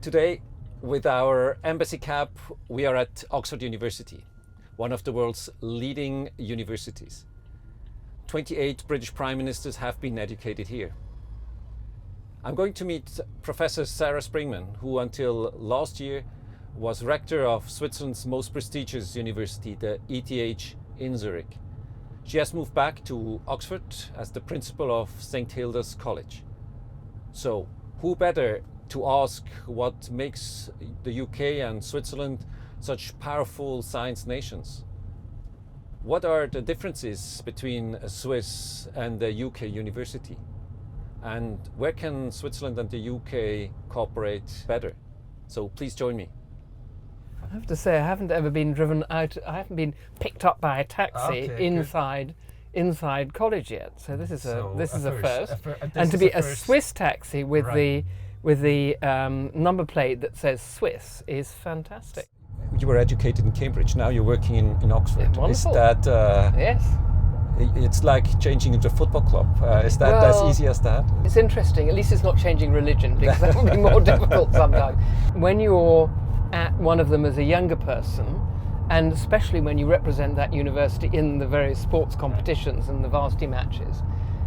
Today, with our embassy cap, we are at Oxford University, one of the world's leading universities. 28 British Prime Ministers have been educated here. I'm going to meet Professor Sarah Springman, who until last year was Rector of Switzerland's most prestigious university, the ETH in Zurich. She has moved back to Oxford as the principal of St. Hilda's College. So, who better to ask what makes the UK and Switzerland such powerful science nations? What are the differences between a Swiss and a UK university? And where can Switzerland and the UK cooperate better? So please join me. I have to say, I haven't ever been driven out, I haven't been picked up by a taxi inside college yet. So this is a first. And to be a Swiss taxi with the number plate that says Swiss is fantastic. You were educated in Cambridge, now you're working in Oxford. Wonderful. Is that yes. It's like changing into a football club. Is that as easy as that? It's interesting. At least it's not changing religion, because that would be more difficult sometimes. When you're at one of them as a younger person, and especially when you represent that university in the various sports competitions and the varsity matches,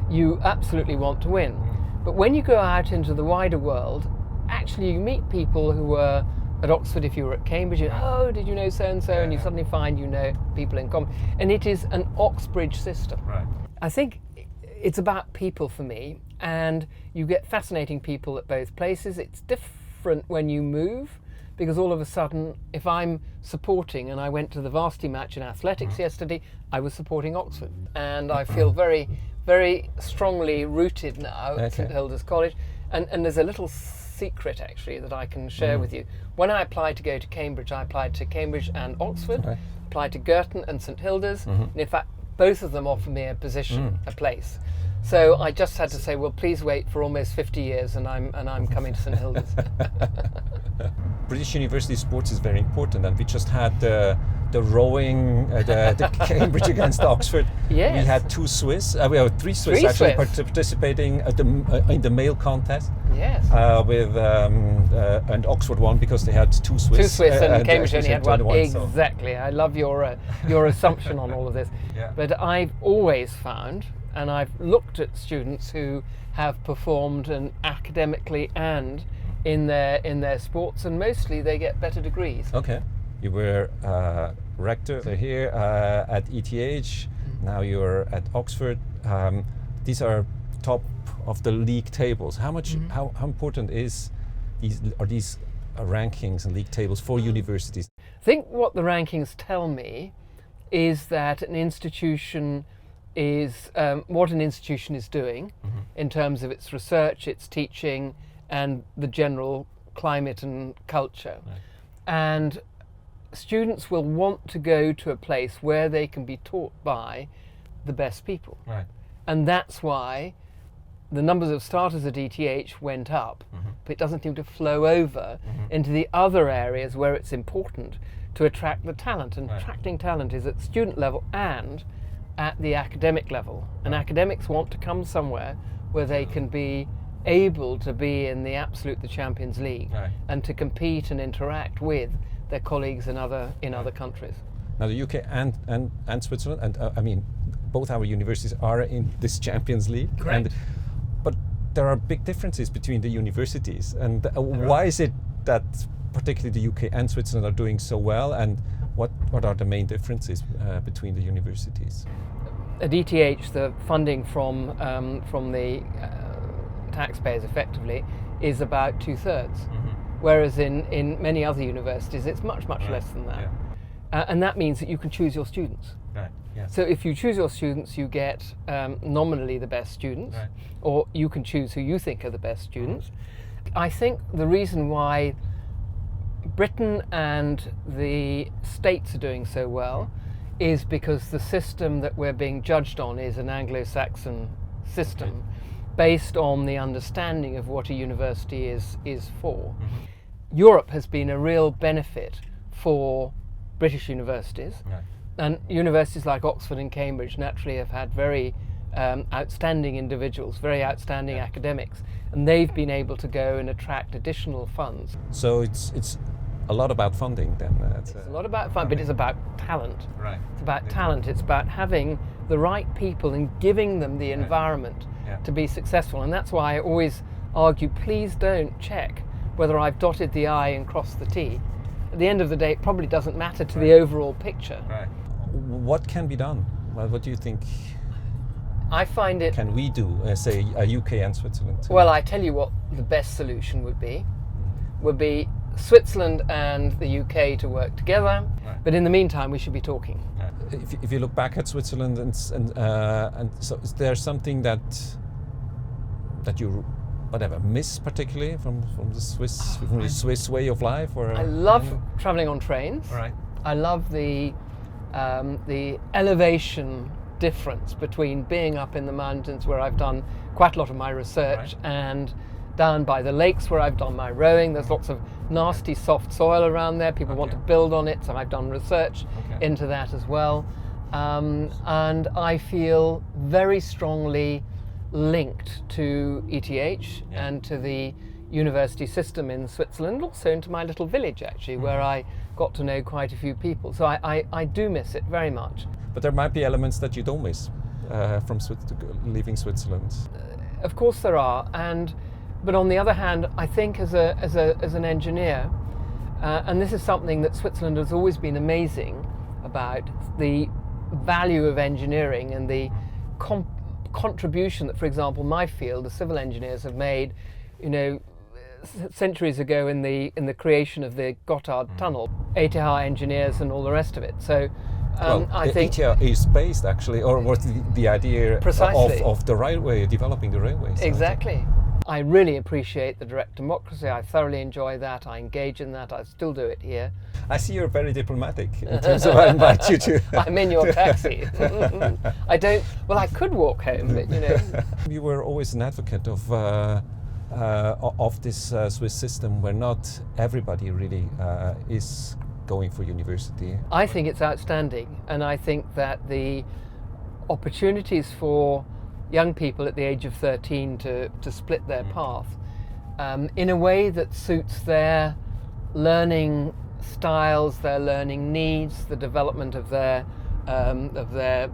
you absolutely want to win. But when you go out into the wider world, actually you meet people who were at Oxford. If you were at Cambridge, did you know so-and-so? And you suddenly find you know people in common. And it is an Oxbridge system. Right. I think it's about people for me, and you get fascinating people at both places. It's different when you move, because all of a sudden, if I'm supporting, and I went to the varsity match in athletics yesterday, I was supporting Oxford. And I feel very, very strongly rooted now at St. Hilda's College. And there's a little secret actually that I can share with you. When I applied to go to Cambridge, I applied to Cambridge and Oxford, applied to Girton and St. Hilda's, and in fact both of them offered me a position, a place. So I just had to say, well, please wait for almost 50 years and I'm coming to St. Hilda's. British university sports is very important, and we just had the rowing, the Cambridge against Oxford. Yes. We had two Swiss, we have three Swiss actually participating at in the male contest. Yes. And Oxford won because they had two Swiss. Two Swiss and Cambridge only had one. Exactly. I love your assumption on all of this. Yeah. But I've always found, and I've looked at students who have performed academically and in their sports, and mostly they get better degrees. Okay. You were Rector here at ETH, now you're at Oxford. These are top of the league tables. How important are these rankings and league tables for universities? I think what the rankings tell me is that an institution is what an institution is doing in terms of its research, its teaching, and the general climate and culture. Right. And students will want to go to a place where they can be taught by the best people. Right. And that's why the numbers of starters at ETH went up, but it doesn't seem to flow over into the other areas where it's important to attract the talent. And attracting talent is at student level and at the academic level. And academics want to come somewhere where they can be able to be in the Champions League and to compete and interact with their colleagues in other countries. Now the UK and Switzerland, and I mean both our universities are in this Champions League. Correct. But there are big differences between the universities, and why is it that particularly the UK and Switzerland are doing so well, and what are the main differences between the universities? At ETH, the funding from the taxpayers effectively is about 2/3, whereas in many other universities it's much less than that. Yeah. And that means that you can choose your students. Right. Yes. So if you choose your students, you get nominally the best students, or you can choose who you think are the best students. I think the reason why Britain and the States are doing so well is because the system that we're being judged on is an Anglo-Saxon system based on the understanding of what a university is for. Europe has been a real benefit for British universities, and universities like Oxford and Cambridge naturally have had very outstanding individuals, very outstanding academics, and they've been able to go and attract additional funds. So it's a lot about funding then. It's a lot about fun, but it's about talent. Right. It's about talent. It's about having the right people and giving them the environment to be successful. And that's why I always argue, please don't check whether I've dotted the I and crossed the T. At the end of the day, it probably doesn't matter to the overall picture. Right. What can be done? Well, what do you think? I find it... Can we do, say, a UK and Switzerland? Well, I tell you what the best solution would be Switzerland and the UK to work together, but in the meantime we should be talking. If you look back at Switzerland and so is there something that you miss particularly from the Swiss way of life? Or I love travelling on trains. Right. I love the elevation difference between being up in the mountains where I've done quite a lot of my research and down by the lakes where I've done my rowing. There's lots of nasty soft soil around there. People want to build on it, so I've done research into that as well. And I feel very strongly linked to ETH and to the university system in Switzerland, also into my little village actually, where I got to know quite a few people. So I do miss it very much. But there might be elements that you don't miss from leaving Switzerland. Of course there are, but on the other hand, I think as an engineer, and this is something that Switzerland has always been amazing about, the value of engineering and the contribution that, for example, my field, the civil engineers, have made, centuries ago in the creation of the Gotthard Tunnel, ETH engineers and all the rest of it. So I think ETH is based actually, or was the idea of the railway, developing the railways. Exactly. I really appreciate the direct democracy. I thoroughly enjoy that. I engage in that. I still do it here. I see you're very diplomatic in terms of I invite you to. I'm in your taxi. I could walk home, but You were always an advocate of this Swiss system where not everybody really is going for university. I think it's outstanding, and I think that the opportunities for young people at the age of 13 to split their path in a way that suits their learning styles, their learning needs, the development of their their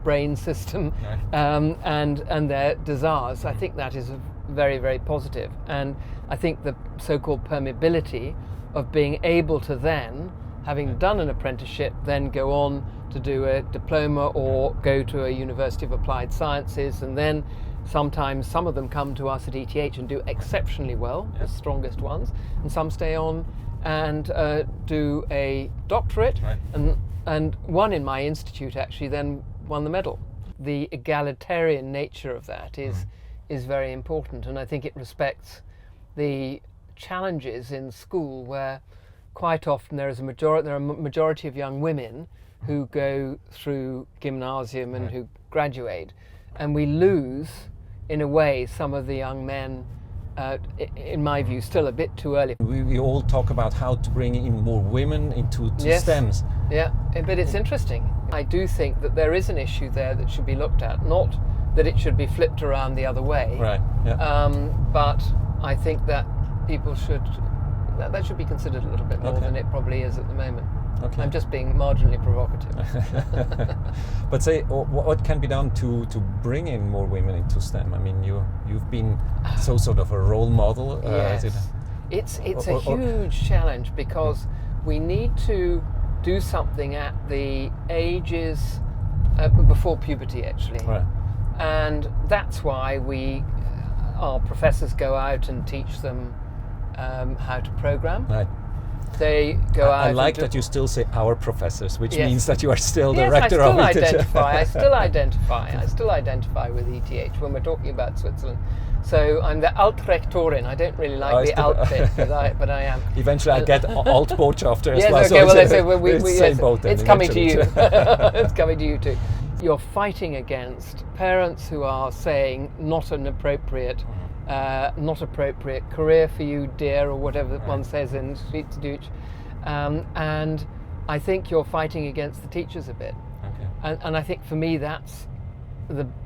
brain system and their desires. I think that is very, very positive, and I think the so-called permeability of being able to then, having done an apprenticeship, then go on to do a diploma or go to a University of Applied Sciences, and then sometimes some of them come to us at ETH and do exceptionally well, the strongest ones, and some stay on and do a doctorate, and one in my institute actually then won the medal. The egalitarian nature of that is very important, and I think it respects the challenges in school where quite often there are a majority of young women who go through gymnasium and who graduate, and we lose in a way some of the young men, in my view, still a bit too early. We all talk about how to bring in more women into STEMs. Yeah, but it's interesting. I do think that there is an issue there that should be looked at, not that it should be flipped around the other way. Right. Yeah. But I think that people that should be considered a little bit more than it probably is at the moment. Okay. I'm just being marginally provocative. But say, what can be done to bring in more women into STEM? I mean, you've been sort of a role model. Yes. It's a huge challenge because we need to do something at the ages before puberty, actually. Right. And that's why our professors go out and teach them how to program. Right. They go out. I like that you still say our professors, which means that you are still the rector of ETH. I still identify with ETH when we're talking about Switzerland. So I'm the Altrektorin. I don't really like the alt bit, but I am. Eventually, I get Altbotschafter as well. Yes, okay. Well, they say same boat then. It's coming to you. It's coming to you too. You're fighting against parents who are saying not an appropriate career for you, dear, or whatever one says in Schweizerdeutsch, and I think you're fighting against the teachers a bit. Okay. And I think for me that's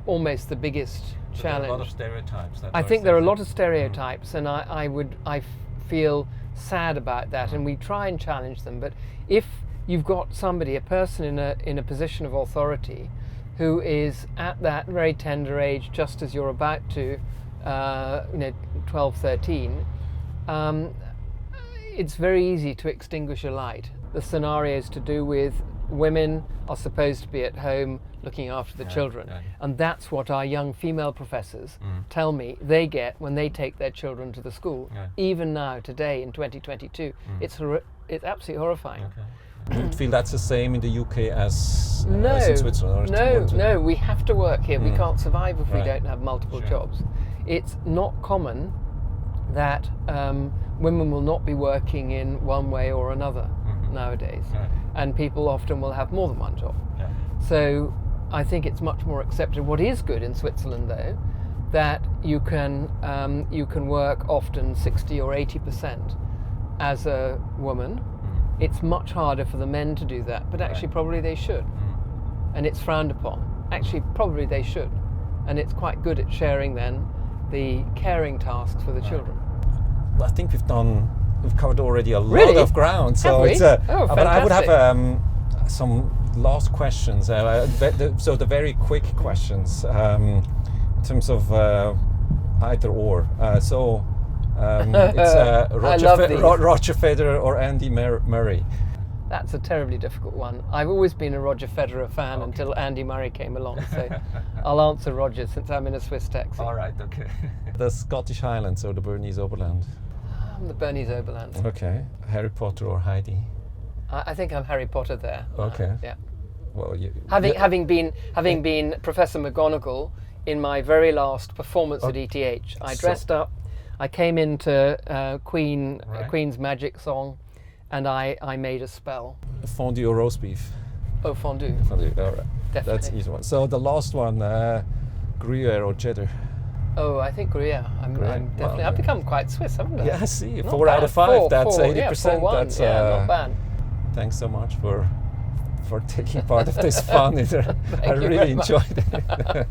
almost the biggest challenge. There are a lot of stereotypes. I think there are a lot of stereotypes, and I feel sad about that, and we try and challenge them. But if you've got somebody, a person in a position of authority, who is at that very tender age, just as you're about to, 12, 13, it's very easy to extinguish a light. The scenarios to do with women are supposed to be at home looking after the children. And that's what our young female professors tell me they get when they take their children to the school. Even now, today, in 2022, it's absolutely horrifying. Do you feel that's the same in the UK as in Switzerland? No, we have to work here. We can't survive if we don't have multiple jobs. It's not common that women will not be working in one way or another nowadays. And people often will have more than one job. So I think it's much more accepted. What is good in Switzerland, though, that you can work often 60 or 80% as a woman. It's much harder for the men to do that, but actually probably they should. And it's frowned upon. Actually, probably they should. And it's quite good at sharing then the caring tasks for the children. Well, I think we've covered already a lot of ground. So it's but I would have some last questions. So the very quick questions in terms of either or. It's Roger Federer or Andy Murray. That's a terribly difficult one. I've always been a Roger Federer fan until Andy Murray came along, so I'll answer Roger since I'm in a Swiss taxi. All right, okay. The Scottish Highlands or the Bernese Oberland? The Bernese Oberland. Okay. Harry Potter or Heidi? I think I'm Harry Potter there. Okay. Yeah. Well, having been Professor McGonagall in my very last performance at ETH, I dressed up. I came into Queen's Magic Song, and I made a spell. Fondue or roast beef? Oh, fondue. Fondue, all right. Definitely. That's an easy one. So the last one, Gruyere or cheddar? Oh, I think Gruyere. I'm definitely. I've become quite Swiss, haven't I? Yeah, I see. Not 4 bad. out of 5. That's 4, 80%. Yeah, 4-1. That's not bad. Thanks so much for taking part of this fun. I really enjoyed it.